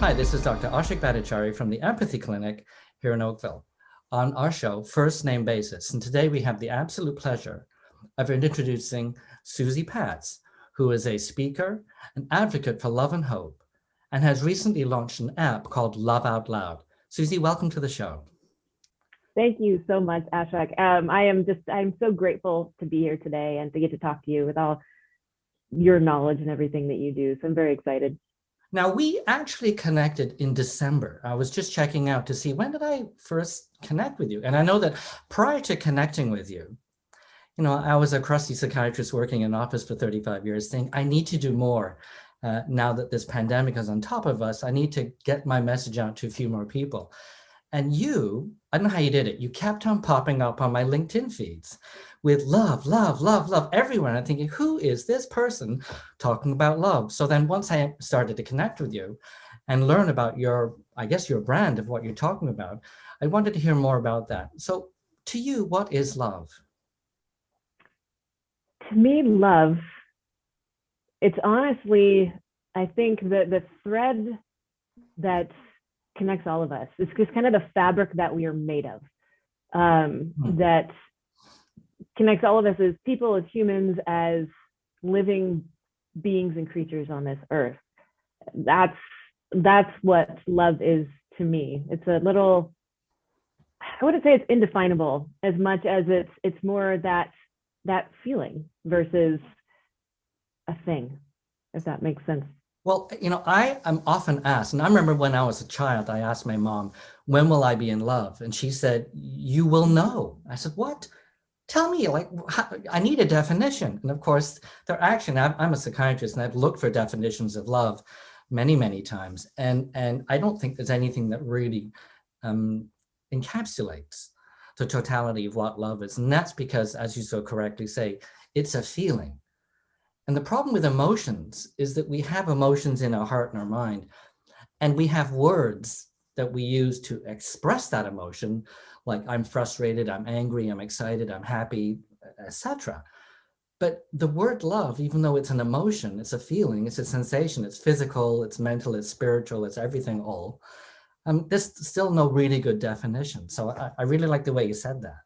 Hi, this is Dr. Ashok Bhattacharya from the Empathy Clinic here in Oakville on our show, First Name Basis. And today we have the absolute pleasure of introducing SUZY PATZ, who is a speaker, an advocate for love and hope, and has recently launched an app called Loveoutloud. SUZY, welcome to the show. Thank you so much, Ashok. I'm so grateful to be here today and to get to talk to you with all your knowledge and everything that you do. So I'm very excited. Now, we actually connected in December. I was just checking out to see when did I first connect with you? And I know that prior to connecting with you, I was a crusty psychiatrist working in an office for 35 years saying, I need to do more. Now that this pandemic is on top of us, I need to get my message out to a few more people. And you, I don't know how you did it, you kept on popping up on my LinkedIn feeds with love, love, love, love everywhere. And I'm thinking, who is this person talking about love? So then once I started to connect with you and learn about your brand of what you're talking about, I wanted to hear more about that. So to you, what is love? To me, love, it's honestly, I think that the thread that connects all of us. It's just kind of the fabric that we are made of, that connects all of us as people, as humans, as living beings and creatures on this earth. That's what love is to me. It's a little, I wouldn't say it's indefinable as much as it's more that feeling versus a thing, if that makes sense. Well, I am often asked, and I remember when I was a child, I asked my mom, when will I be in love? And she said, you will know. I said, what? Tell me, I need a definition. And of course, I'm a psychiatrist and I've looked for definitions of love many, many times. And I don't think there's anything that really encapsulates the totality of what love is. And that's because, as you so correctly say, it's a feeling. And the problem with emotions is that we have emotions in our heart and our mind, and we have words that we use to express that emotion, like I'm frustrated, I'm angry, I'm excited, I'm happy, etc. But the word love, even though it's an emotion, it's a feeling, it's a sensation, it's physical, it's mental, it's spiritual, it's everything all. There's still no really good definition. So I really like the way you said that.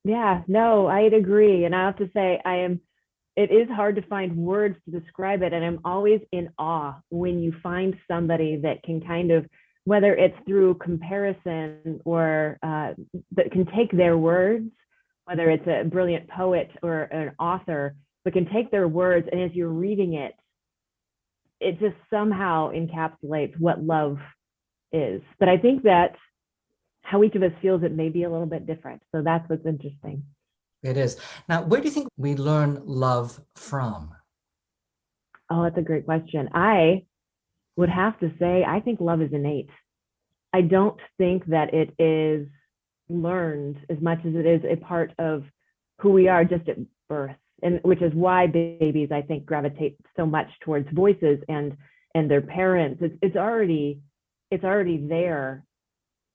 Yeah, no, I'd agree. And I have to say, it is hard to find words to describe it. And I'm always in awe when you find somebody that can kind of, whether it's through comparison or that can take their words, whether it's a brilliant poet or an author, but can take their words, and as you're reading it, it just somehow encapsulates what love is. But I think that how each of us feels it may be a little bit different. So that's what's interesting. It is. Now, where do you think we learn love from? Oh, that's a great question. I would have to say, I think love is innate. I don't think that it is learned as much as it is a part of who we are just at birth, and which is why babies, I think, gravitate so much towards voices and their parents. It's already there.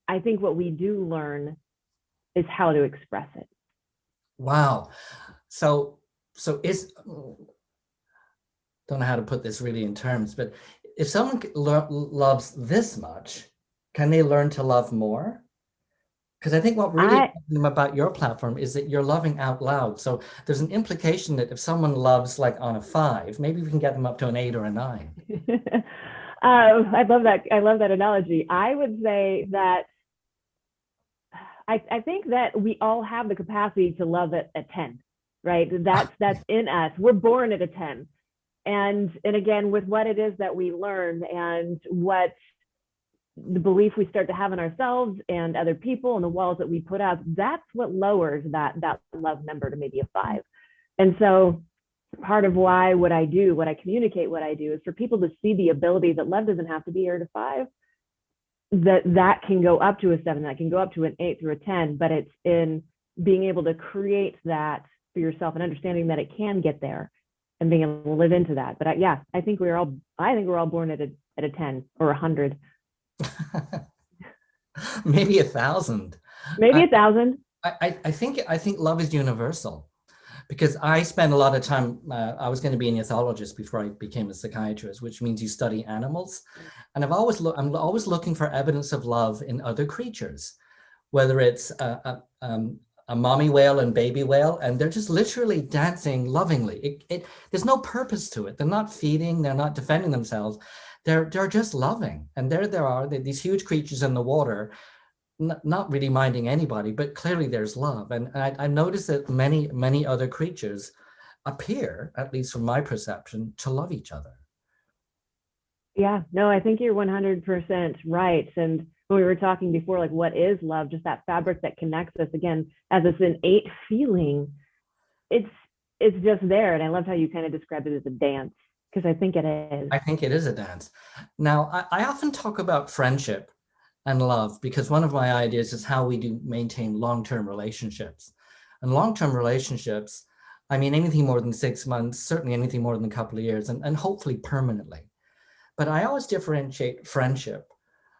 I think what we do learn is how to express it. Wow. So don't know how to put this really in terms, but if someone loves this much, can they learn to love more? Because I think what really about your platform is that you're loving out loud. So there's an implication that if someone loves like on a 5, maybe we can get them up to an 8 or a 9. I love that. I love that analogy. I would say that I think that we all have the capacity to love at 10, right? That's in us. We're born at a 10. And again, with what it is that we learn and what the belief we start to have in ourselves and other people and the walls that we put up, that's what lowers that love number to maybe a 5. And so part of why what I communicate what I do is for people to see the ability that love doesn't have to be here to 5, that can go up to a 7, that can go up to an 8 through a 10, but it's in being able to create that for yourself and understanding that it can get there and being able to live into that. But I think we're all born at a 10 or 100. Maybe 1,000. Maybe 1,000. I think love is universal. because I spent a lot of time, I was going to be an ethologist before I became a psychiatrist, which means you study animals. And I'm always looking for evidence of love in other creatures, whether it's a mommy whale and baby whale, and they're just literally dancing lovingly. There's no purpose to it. They're not feeding, they're not defending themselves. They're just loving. And there are these huge creatures in the water, not really minding anybody, but clearly there's love. And I noticed that many other creatures appear, at least from my perception, to love each other. Yeah, no, I think you're 100% right. And when we were talking before, like, what is love? Just that fabric that connects us, again, as this innate feeling. It's just there. And I love how you kind of described it as a dance, because I think it is. I think it is a dance. Now, I often talk about friendship and love, because one of my ideas is how we do maintain long-term relationships. And long-term relationships, I mean, anything more than 6 months, certainly anything more than a couple of years, and hopefully permanently. But I always differentiate friendship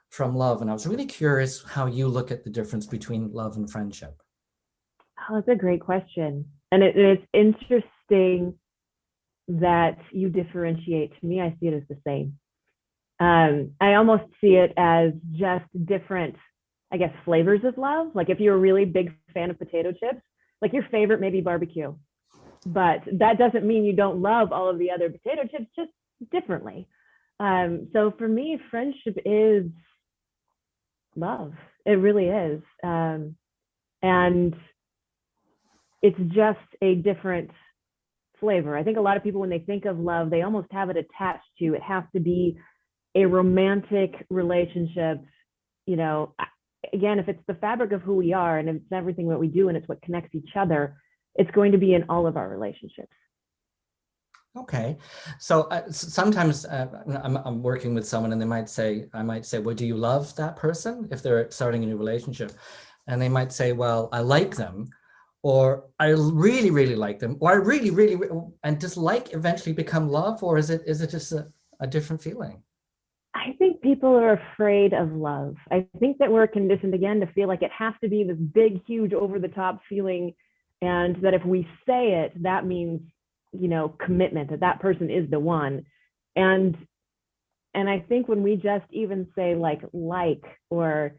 from love. And I was really curious how you look at the difference between love and friendship. Oh, that's a great question. And it's interesting that you differentiate. To me, I see it as the same. I almost see it as just different, I guess, flavors of love. Like if you're a really big fan of potato chips, like your favorite may be barbecue, but that doesn't mean you don't love all of the other potato chips, just differently. So for me, friendship is love. It really is. And it's just a different flavor. I think a lot of people, when they think of love, they almost have it attached to, it has to be a romantic relationship. You know, again, if it's the fabric of who we are and it's everything that we do and it's what connects each other, it's going to be in all of our relationships. Okay, so sometimes I'm working with someone and I might say, well, do you love that person if they're starting a new relationship? And they might say, well, I like them, or I really, really like them, or I really, really, and does like eventually become love, or is it just a different feeling? I think people are afraid of love. I think that we're conditioned again to feel like it has to be this big, huge, over the top feeling. And that if we say it, that means, you know, commitment, that person is the one. And I think when we just even say like, or,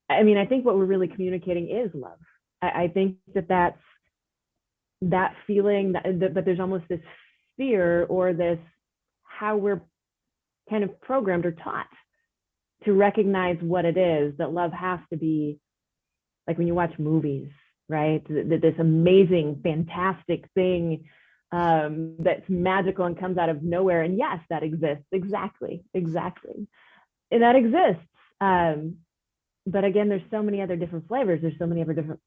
I mean, I think what we're really communicating is love. I think that's that feeling that there's almost this fear, or this, how we're kind of programmed or taught to recognize what it is, that love has to be like when you watch movies, right? This amazing, fantastic thing that's magical and comes out of nowhere. And yes, that exists. Exactly. And that exists. But again, there's so many other different flavors. There's so many other different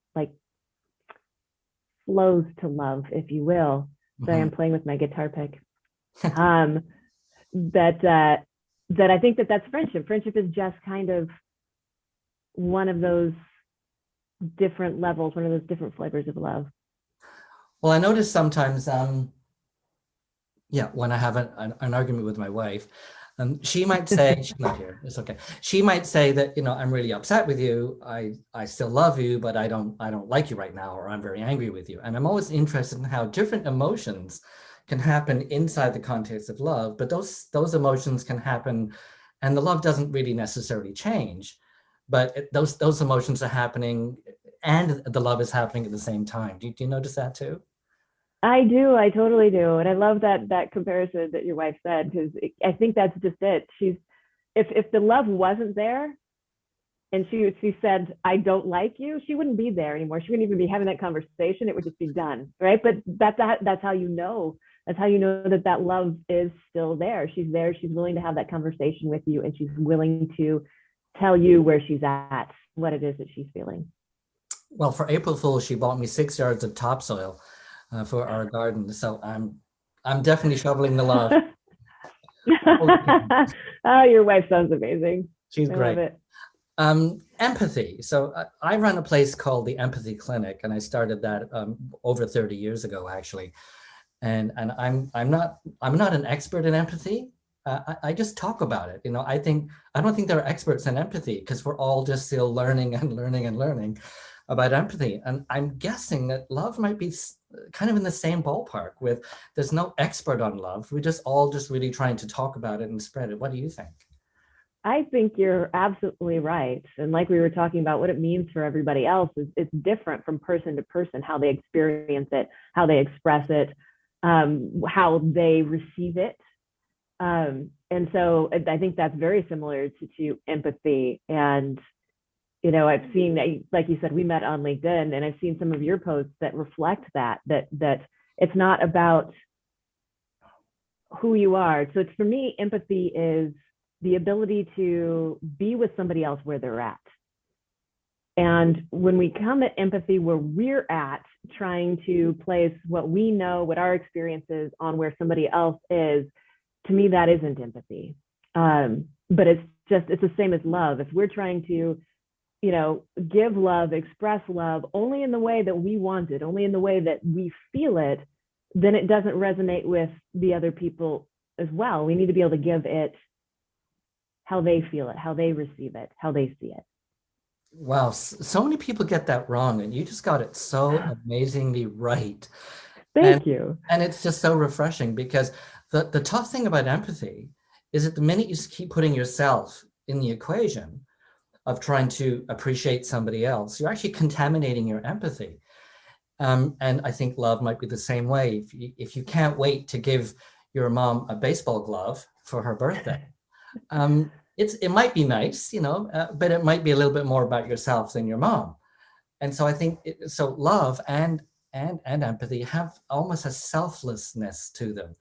flows to love, if you will. Mm-hmm. Sorry, I'm playing with my guitar pick. That I think that's friendship. Friendship is just kind of one of those different levels, one of those different flavors of love. Well, I notice sometimes, when I have an argument with my wife, she might say, she's not here, it's okay. She might say that, you know, I'm really upset with you. I still love you, but I don't like you right now, or I'm very angry with you. And I'm always interested in how different emotions can happen inside the context of love, but those emotions can happen and the love doesn't really necessarily change, but those emotions are happening and the love is happening at the same time. Do you notice that too? I do. I totally do. And I love that comparison that your wife said, because I think that's just it. If the love wasn't there and she said, I don't like you, she wouldn't be there anymore. She wouldn't even be having that conversation. It would just be done. Right. But that's how you know. That's how you know that love is still there. She's there. She's willing to have that conversation with you, and she's willing to tell you where she's at, what it is that she's feeling. Well, for April Fool's, she bought me 6 yards of topsoil for our garden. So I'm definitely shoveling the love. Oh, your wife sounds amazing. She's great. Love it. Empathy. So I run a place called the Empathy Clinic, and I started that over 30 years ago, actually. And I'm not an expert in empathy. I just talk about it. You know, I don't think there are experts in empathy, because we're all just still learning and learning and learning about empathy. And I'm guessing that love might be kind of in the same ballpark with there's no expert on love. We're just all just really trying to talk about it and spread it. What do you think? I think you're absolutely right. And like we were talking about, what it means for everybody else is it's different from person to person, how they experience it, how they express it, how they receive it. And so I think that's very similar to empathy. And, you know, I've seen, like you said, we met on LinkedIn, and I've seen some of your posts that reflect that it's not about who you are. So it's, for me, empathy is the ability to be with somebody else where they're at. And when we come at empathy where we're at, trying to place what we know, what our experience is on where somebody else is, to me, that isn't empathy. But it's the same as love. If we're trying to, you know, give love, express love only in the way that we want it, only in the way that we feel it, then it doesn't resonate with the other people as well. We need to be able to give it how they feel it, how they receive it, how they see it. Wow, so many people get that wrong, and you just got it so amazingly right. Thank you. And it's just so refreshing, because the tough thing about empathy is that the minute you keep putting yourself in the equation of trying to appreciate somebody else, you're actually contaminating your empathy. And I think love might be the same way. If you can't wait to give your mom a baseball glove for her birthday, it might be nice, you know, but it might be a little bit more about yourself than your mom. And so I think so love and empathy have almost a selflessness to them.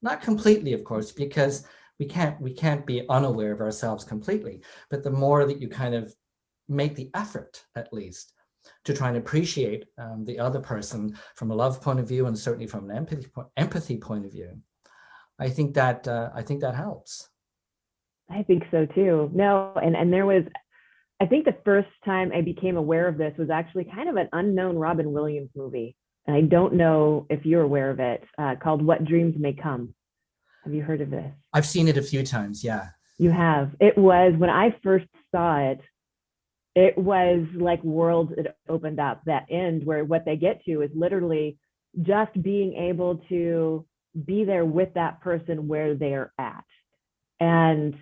Not completely, of course, because we can't be unaware of ourselves completely. But the more that you kind of make the effort, at least, to try and appreciate the other person from a love point of view, and certainly from an empathy point of view, I think that helps. I think so too. No, and there was, I think the first time I became aware of this was actually kind of an unknown Robin Williams movie. And I don't know if you're aware of it, called What Dreams May Come. Have you heard of this? I've seen it a few times, yeah. You have. It was, when I first saw it, it was like worlds had opened up. That end where what they get to is literally just being able to be there with that person where they're at. And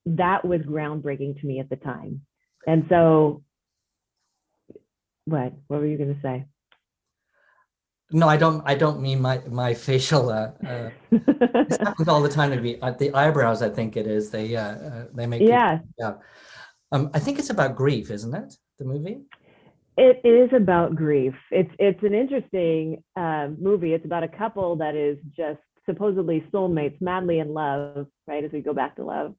that was groundbreaking to me at the time. And so, what were you going to say? No, I don't mean my facial. This happens all the time to me. The eyebrows, I think it is. They make. Yeah. Yeah. I think it's about grief, isn't it? The movie. It is about grief. It's an interesting movie. It's about a couple that is just supposedly soulmates, madly in love, right? As we go back to love,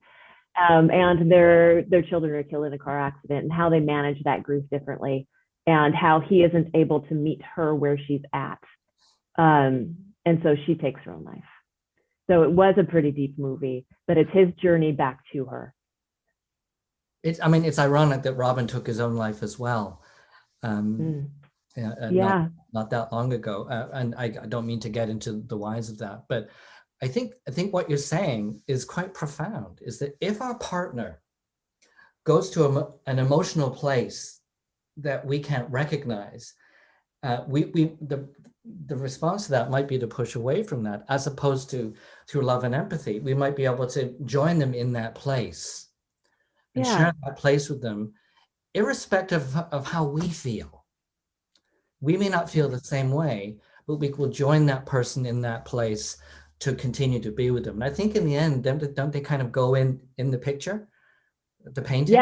and their children are killed in a car accident, and how they manage that grief differently, and how he isn't able to meet her where she's at, and so she takes her own life. So it was a pretty deep movie, but it's his journey back to her. I mean, it's ironic that Robin took his own life as well. Yeah. Not that long ago. And I don't mean to get into the whys of that, but I think what you're saying is quite profound, is that if our partner goes to an emotional place that we can't recognize, the response to that might be to push away from that, as opposed to through love and empathy. We might be able to join them in that place and share that place with them, irrespective of how we feel. We may not feel the same way, but we will join that person in that place to continue to be with them. And I think in the end, don't they kind of go in the picture, the painting?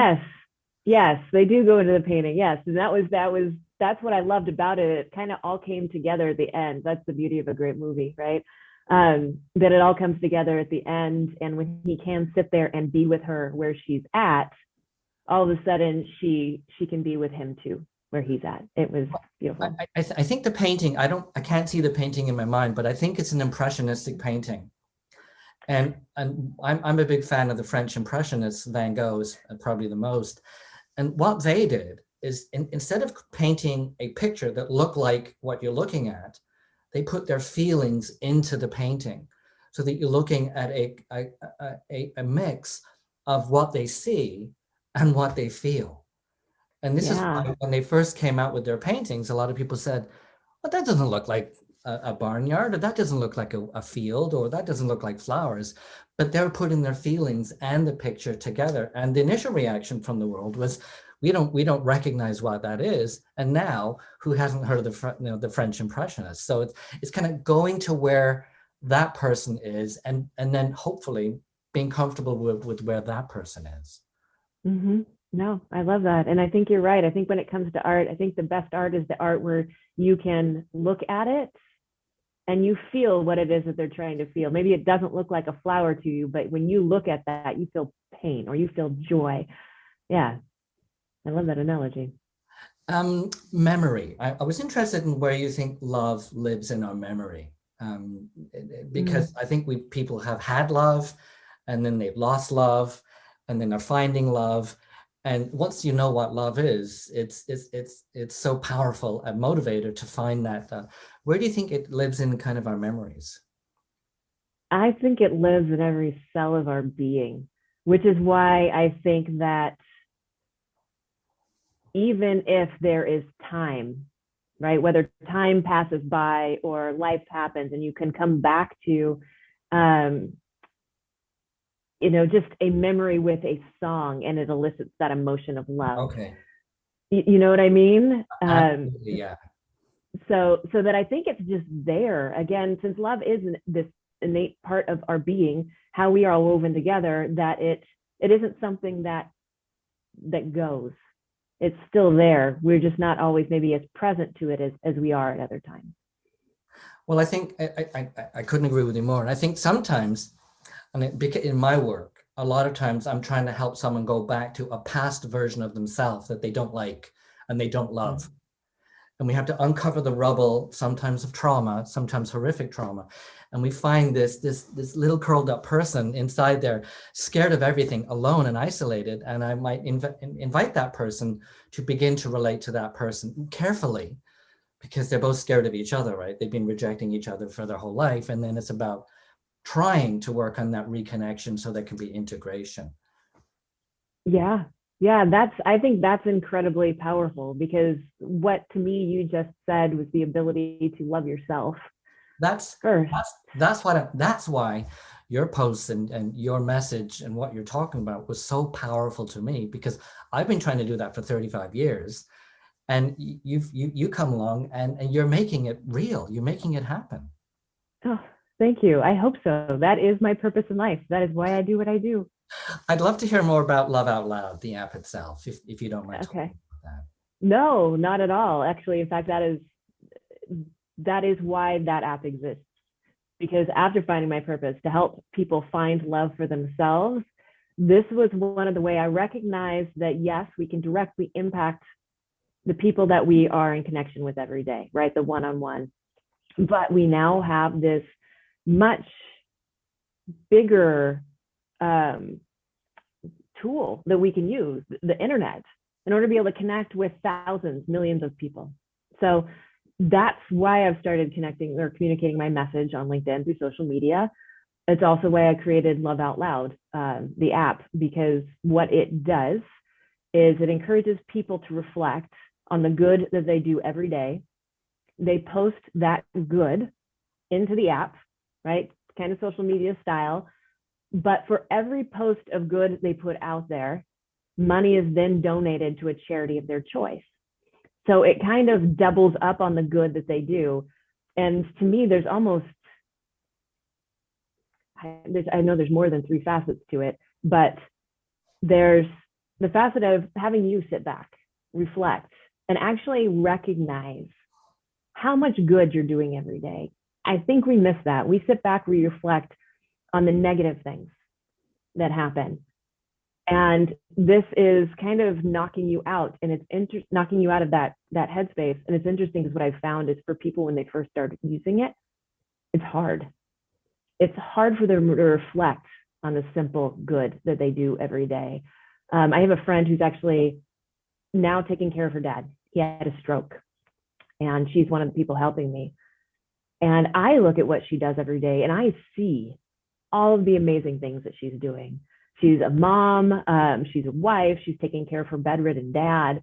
Yes, they do go into the painting. Yes, and that's what I loved about it. It kind of all came together at the end. That's the beauty of a great movie, right? That it all comes together at the end, and when he can sit there and be with her where she's at, all of a sudden she can be with him too, where he's at. It was beautiful. I think the painting, I can't see the painting in my mind, but I think it's an impressionistic painting. And I'm a big fan of the French Impressionists. Van Gogh is probably the most. And what they did is, instead of painting a picture that looked like what you're looking at, they put their feelings into the painting, so that you're looking at a mix of what they see and what they feel. And this is why when they first came out with their paintings, a lot of people said, well, that doesn't look like a barnyard, or that doesn't look like a field, or that doesn't look like flowers. But they're putting their feelings and the picture together. And the initial reaction from the world was, we don't recognize what that is. And now, who hasn't heard of the French Impressionists? So it's kind of going to where that person is, and then hopefully being comfortable with where that person is. Mm-hmm. No, I love that. And I think you're right. I think when it comes to art, I think the best art is the art where you can look at it and you feel what it is that they're trying to feel. Maybe it doesn't look like a flower to you, but when you look at that, you feel pain or you feel joy. Yeah, I love that analogy. Memory. I was interested in where you think love lives in our memory, because I think people have had love, and then they've lost love, and then they're finding love. And once you know what love is, it's so powerful, a motivator to find that. Where do you think it lives in kind of our memories? I think it lives in every cell of our being, which is why I think that even if there is time, right, whether time passes by or life happens and you can come back to, just a memory with a song and it elicits that emotion of love. Okay. You know what I mean? Absolutely, yeah. So that I think it's just there. Again, since love is this innate part of our being, how we are all woven together, that it isn't something that goes. It's still there. We're just not always maybe as present to it as we are at other times. Well, I think I couldn't agree with you more. And I think sometimes, and in my work, a lot of times I'm trying to help someone go back to a past version of themselves that they don't like and they don't love. Mm-hmm. And we have to uncover the rubble, sometimes of trauma, sometimes horrific trauma. And we find this little curled up person inside there, scared of everything, alone and isolated. And I might invite that person to begin to relate to that person carefully, because they're both scared of each other, right? They've been rejecting each other for their whole life. And then it's about trying to work on that reconnection so there can be integration. Yeah. I think that's incredibly powerful, because what to me you just said was the ability to love yourself. That's why your posts and your message and what you're talking about was so powerful to me, because I've been trying to do that for 35 years. And you come along and you're making it real. You're making it happen. Oh, thank you. I hope so. That is my purpose in life. That is why I do what I do. I'd love to hear more about Love Out Loud, the app itself, if you don't mind. Okay. Talking about that. No, not at all. Actually, in fact, that is why that app exists. Because after finding my purpose to help people find love for themselves, this was one of the ways I recognized that, yes, we can directly impact the people that we are in connection with every day, right? The one-on-one. But we now have this much bigger tool that we can use, the internet, in order to be able to connect with thousands, millions of people. So that's why I've started connecting or communicating my message on LinkedIn through social media. It's also why I created Love Out Loud, the app, because what it does is it encourages people to reflect on the good that they do every day. They post that good into the app, right? Kind of social media style. But for every post of good they put out there, money is then donated to a charity of their choice. So it kind of doubles up on the good that they do. And to me, there's almost, I know there's more than 3 facets to it, but there's the facet of having you sit back, reflect, and actually recognize how much good you're doing every day. I think we miss that. We sit back, we reflect on the negative things that happen. And this is kind of knocking you out, and it's knocking you out of that headspace. And it's interesting because what I've found is for people when they first start using it, it's hard. It's hard for them to reflect on the simple good that they do every day. I have a friend who's actually now taking care of her dad. He had a stroke, and she's one of the people helping me. And I look at what she does every day, and I see all of the amazing things that she's doing. She's a mom, she's a wife, she's taking care of her bedridden dad,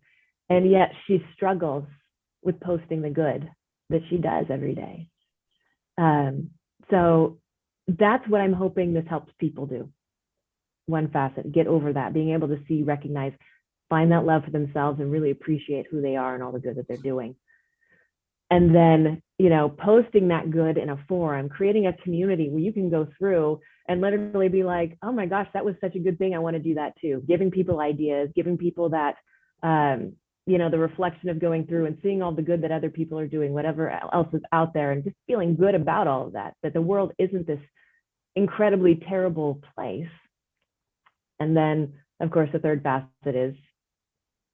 and yet she struggles with posting the good that she does every day. So that's what I'm hoping this helps people do. One facet, get over that, being able to see, recognize, find that love for themselves and really appreciate who they are and all the good that they're doing. And then, you know, posting that good in a forum, creating a community where you can go through and literally be like, oh my gosh, that was such a good thing. I want to do that too. Giving people ideas, giving people that, you know, the reflection of going through and seeing all the good that other people are doing, whatever else is out there, and just feeling good about all of that, that the world isn't this incredibly terrible place. And then, of course, the third facet is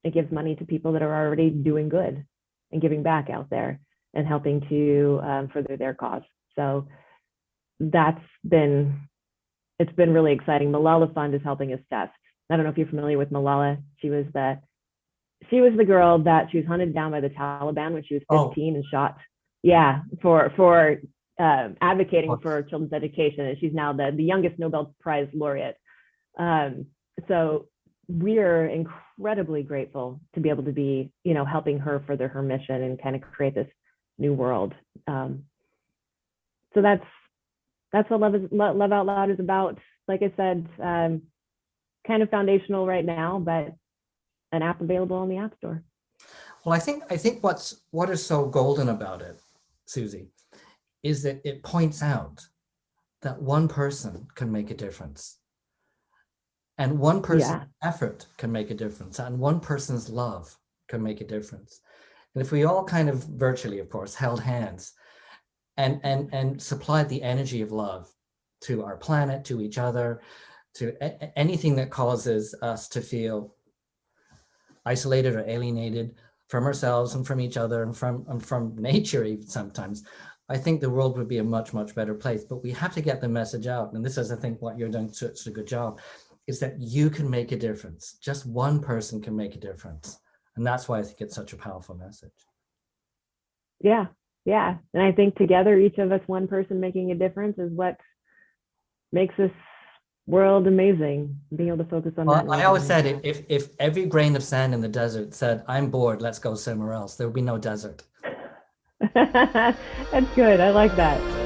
it gives money to people that are already doing good and giving back out there and helping to further their cause. So it's been really exciting. Malala Fund is helping us test. I don't know if you're familiar with Malala. She was the girl that she was hunted down by the Taliban when she was 15 and shot. Yeah, for advocating for children's education, and she's now the youngest Nobel Prize laureate. So we're incredibly grateful to be able to be, you know, helping her further her mission and kind of create this new world. So that's what Love Out Loud is about. Like I said, kind of foundational right now, but an app available on the App Store. Well, I think what is so golden about it, Suzy, is that it points out that one person can make a difference. And one person's effort can make a difference, and one person's love can make a difference. And if we all kind of virtually, of course, held hands and supplied the energy of love to our planet, to each other, to anything that causes us to feel isolated or alienated from ourselves and from each other and from nature even sometimes, I think the world would be a much, much better place. But we have to get the message out. And this is, I think, what you're doing such a good job, is that you can make a difference. Just one person can make a difference. And that's why I think it's such a powerful message. Yeah. Yeah. And I think together, each of us, one person making a difference is what makes this world amazing. Being able to focus on that. I always said if every grain of sand in the desert said, I'm bored, let's go somewhere else, there would be no desert. That's good. I like that.